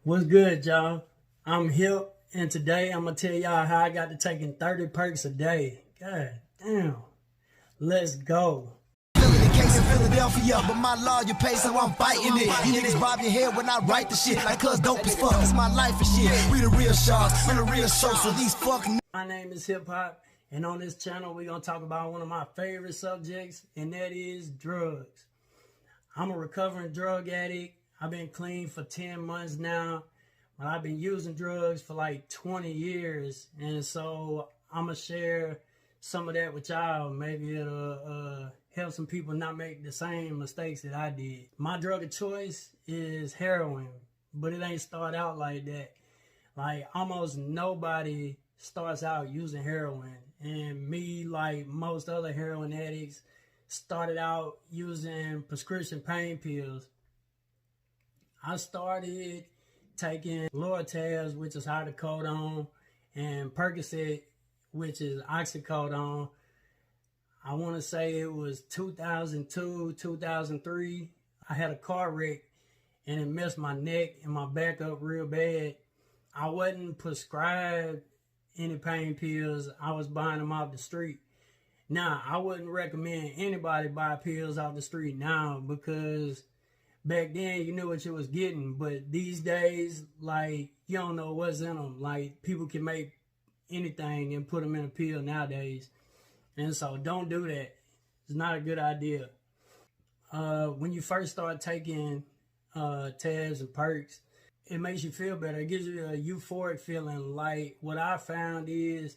What's good, y'all? I'm Hip, and today I'm gonna tell y'all how I got to taking 30 perks a day. God damn. Let's go. The case in Philadelphia, but my law you pay, so I'm fighting it. You niggas bob your head when I write the shit, like cuz dope as fuck. It's my life and shit. We the real sharks, we the real show, so these fucking. My name is Hip Hop, and on this channel we're gonna talk about one of my favorite subjects, and that is drugs. I'm a recovering drug addict. I've been clean for 10 months now, but I've been using drugs for like 20 years, and so I'm gonna share some of that with y'all. Maybe it'll help some people not make the same mistakes that I did. My drug of choice is heroin, but it ain't start out like that. Like almost nobody starts out using heroin, and me, like most other heroin addicts, started out using prescription pain pills. I started taking Lortabs, which is hydrocodone, and Percocet, which is oxycodone. I want to say it was 2002, 2003. I had a car wreck and it messed my neck and my back up real bad. I wasn't prescribed any pain pills. I was buying them off the street. Now, I wouldn't recommend anybody buy pills off the street now, because back then you knew what you was getting, but these days, like, you don't know what's in them. Like, people can make anything and put them in a pill nowadays, and so don't do that. It's not a good idea. When you first start taking tabs and perks, it makes you feel better. It gives you a euphoric feeling. Like, what I found is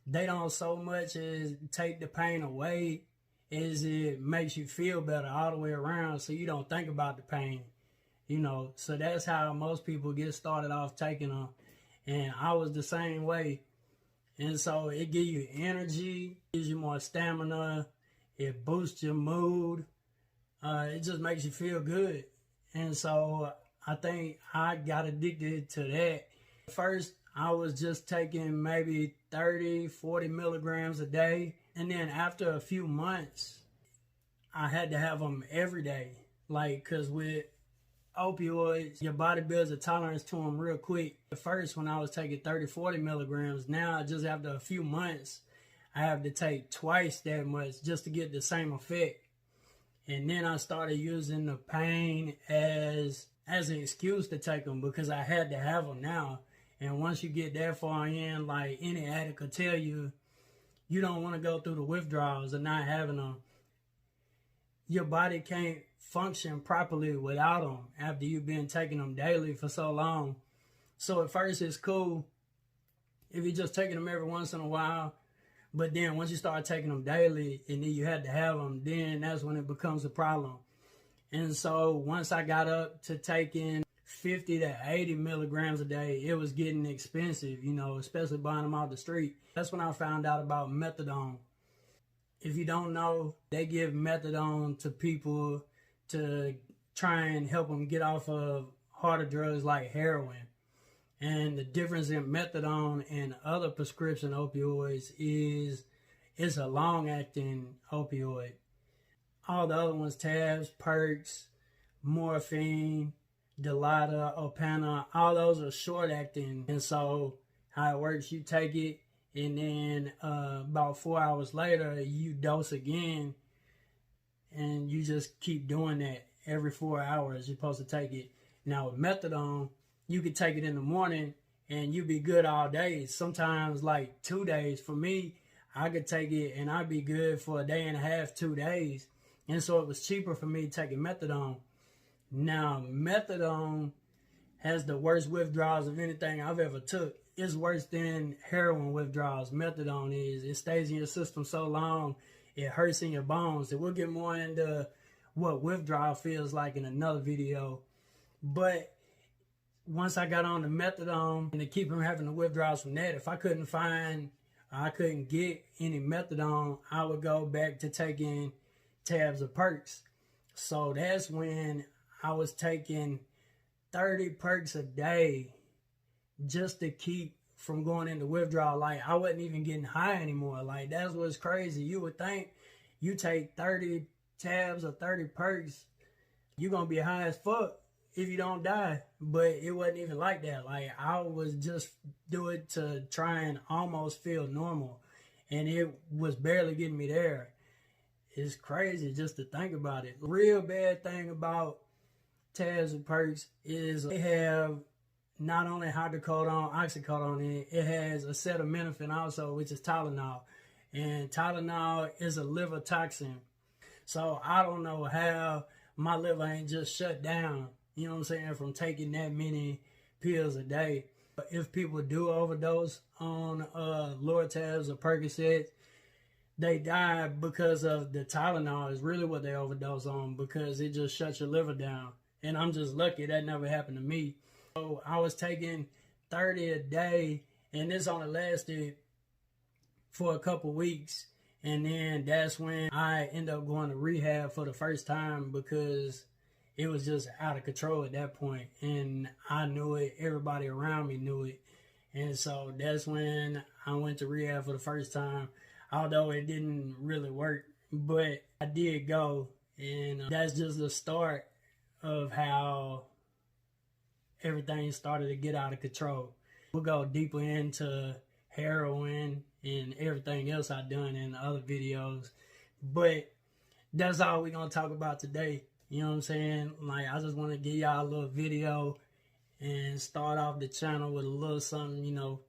they don't so much as take the pain away as it makes you feel better all the way around, so you don't think about the pain, so that's how most people get started off taking them, and I was the same way. And so it gives you energy, gives you more stamina, it boosts your mood, it just makes you feel good. And so I think I got addicted to that. First, I was just taking maybe 30, 40 milligrams a day. And then after a few months, I had to have them every day. Like, because with opioids, your body builds a tolerance to them real quick. At first, when I was taking 30, 40 milligrams, now just after a few months, I have to take twice that much just to get the same effect. And then I started using the pain as an excuse to take them, because I had to have them now. And once you get that far in, like any addict will tell you, you don't want to go through the withdrawals of not having them. Your body can't function properly without them after you've been taking them daily for so long. So at first it's cool if you're just taking them every once in a while, but then once you start taking them daily and then you had to have them, then that's when it becomes a problem. And so once I got up to taking 50 to 80 milligrams a day, it was getting expensive, especially buying them off the street. That's when I found out about methadone. If you don't know, they give methadone to people to try and help them get off of harder drugs like heroin. And the difference in methadone and other prescription opioids is it's a long-acting opioid. All the other ones, tabs, perks, morphine, Dilaudid, Opana, all those are short acting. And so how it works, you take it, and then about 4 hours later you dose again, and you just keep doing that every 4 hours. You're supposed to take it. Now with methadone, you could take it in the morning and you be good all day, sometimes like 2 days. For me, I could take it and I'd be good for a day and a half, 2 days. And so it was cheaper for me taking methadone. Now, methadone has the worst withdrawals of anything I've ever took. It's worse than heroin withdrawals. Methadone is. It stays in your system so long, it hurts in your bones. And we'll get more into what withdrawal feels like in another video. But once I got on the methadone, and to keep from having the withdrawals from that, if I couldn't get any methadone, I would go back to taking tabs of Percs. So that's when I was taking 30 perks a day just to keep from going into withdrawal. Like, I wasn't even getting high anymore. Like, that's what's crazy. You would think you take 30 tabs or 30 perks, you're going to be high as fuck. if you don't die. But it wasn't even like that. Like, I was just doing it to try and almost feel normal. And it was barely getting me there. It's crazy just to think about it. The real bad thing about tabs and perks is they have not only hydrocodone, oxycodone in it, it has acetaminophen also, which is Tylenol. And Tylenol is a liver toxin. So I don't know how my liver ain't just shut down, you know what I'm saying, from taking that many pills a day. But if people do overdose on Lortabs or Percocets, they die because of the Tylenol is really what they overdose on, because it just shuts your liver down. And I'm just lucky that never happened to me. So I was taking 30 a day, and this only lasted for a couple weeks. And then that's when I ended up going to rehab for the first time, because it was just out of control at that point. And I knew it. Everybody around me knew it. And so that's when I went to rehab for the first time, although it didn't really work. But I did go. And that's just the start of how everything started to get out of control. We'll go deeper into heroin and everything else I've done in other videos. But that's all we're going to talk about today. You know what I'm saying? Like, I just want to give y'all a little video and start off the channel with a little something, you know.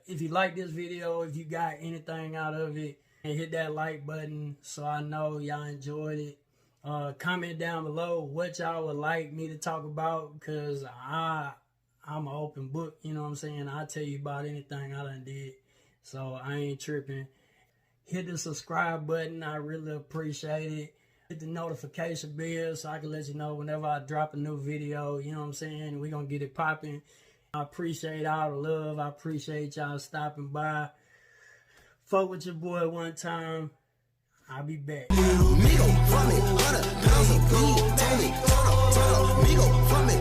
If you like this video, if you got anything out of it, and hit that like button so I know y'all enjoyed it. Comment down below what y'all would like me to talk about, because I'm an open book, you know what I'm saying? I'll tell you about anything I done did, so I ain't tripping. Hit the subscribe button, I really appreciate it. Hit the notification bell so I can let you know whenever I drop a new video, you know what I'm saying? We're going to get it popping. I appreciate all the love. I appreciate y'all stopping by. Fuck with your boy one time. I'll be back. Migo from it, 100 pounds of weed, Tony, Migo from it.